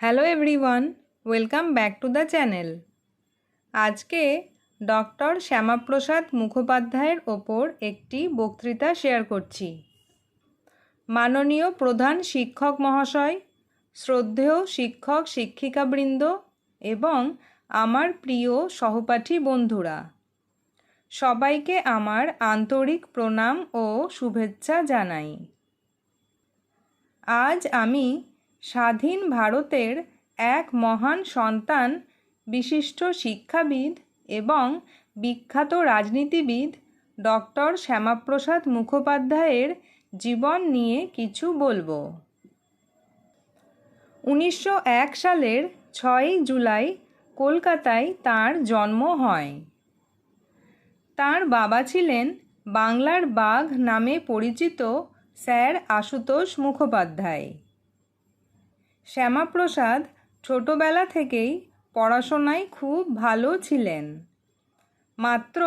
Hello everyone, welcome back to the channel. আজকে doctor Shyamaprasad মুখোপাধ্যায়ের ওপর একটি বক্তৃতা শেয়ার করছি। মাননীয় প্রধান শিক্ষক মহাশয়, শ্রদ্ধেয় শিক্ষক শিক্ষিকাবৃন্দ এবং আমার প্রিয় সহপাঠী বন্ধুরা, সবাইকে আমার আন্তরিক প্রণাম ও শুভেচ্ছা জানাই। আজ আমি স্বাধীন ভারতের এক মহান সন্তান, বিশিষ্ট শিক্ষাবিদ এবং বিখ্যাত রাজনীতিবিদ ডক্টর শ্যামাপ্রসাদ মুখোপাধ্যায়ের জীবন নিয়ে কিছু বলবো। 1901 সালের 6ই জুলাই কলকাতায় তাঁর জন্ম হয়। তাঁর বাবা ছিলেন বাংলার বাঘ নামে পরিচিত স্যার আশুতোষ মুখোপাধ্যায়। শ্যামাপ্রসাদ ছোটবেলা থেকেই পড়াশোনায় খুব ভালো ছিলেন। মাত্র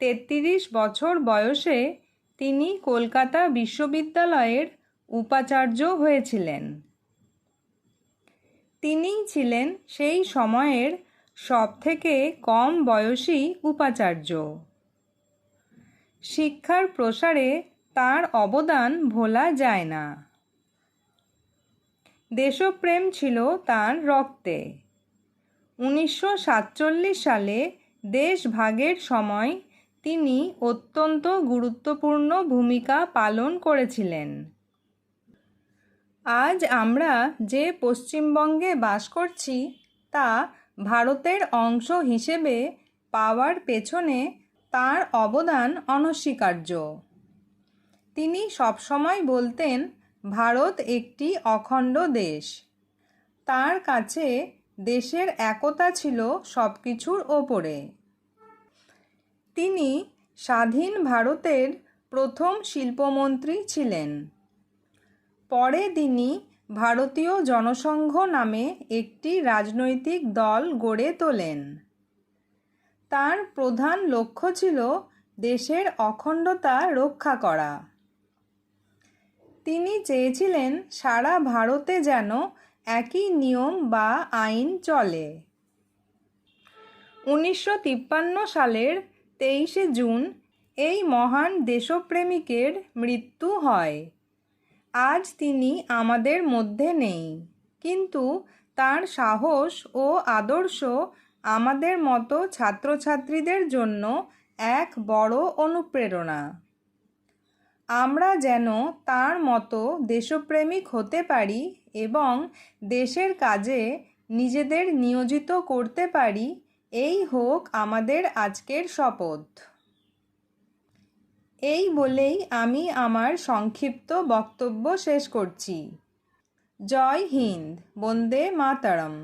33 বছর বয়সে তিনি কলকাতা বিশ্ববিদ্যালয়ের উপাচার্য হয়েছিলেন। তিনিই ছিলেন সেই সময়ের সবথেকে কম বয়সী উপাচার্য। শিক্ষার প্রসারে তাঁর অবদান ভোলা যায় না। দেশপ্রেম ছিল তাঁর রক্তে। 1947 সালে দেশ ভাগের সময় তিনি অত্যন্ত গুরুত্বপূর্ণ ভূমিকা পালন করেছিলেন। আজ আমরা যে পশ্চিমবঙ্গে বাস করছি তা ভারতের অংশ হিসেবে পাওয়ার পেছনে তাঁর অবদান অনস্বীকার্য। তিনি সবসময় বলতেন, ভারত একটি অখণ্ড দেশ। তাঁর কাছে দেশের একতা ছিল সব কিছুর ওপরে। তিনি স্বাধীন ভারতের প্রথম শিল্পমন্ত্রী ছিলেন। পরে তিনি ভারতীয় জনসংঘ নামে একটি রাজনৈতিক দল গড়ে তোলেন। তাঁর প্রধান লক্ষ্য ছিল দেশের অখণ্ডতা রক্ষা করা। তিনি চেয়েছিলেন সারা ভারতে যেন একই নিয়ম বা আইন চলে। 1953 সালের 23শে জুন এই মহান দেশপ্রেমিকের মৃত্যু হয়। আজ তিনি আমাদের মধ্যে নেই, কিন্তু তাঁর সাহস ও আদর্শ আমাদের মতো ছাত্রছাত্রীদের জন্য এক বড় অনুপ্রেরণা। আমরা যেন তাঁর মতো দেশপ্রেমিক হতে পারি এবং দেশের কাজে নিজেদের নিয়োজিত করতে পারি, এই হোক আমাদের আজকের শপথ। এই বলেই আমি আমার সংক্ষিপ্ত বক্তব্য শেষ করছি। জয় হিন্দ, বন্দে মাতরম।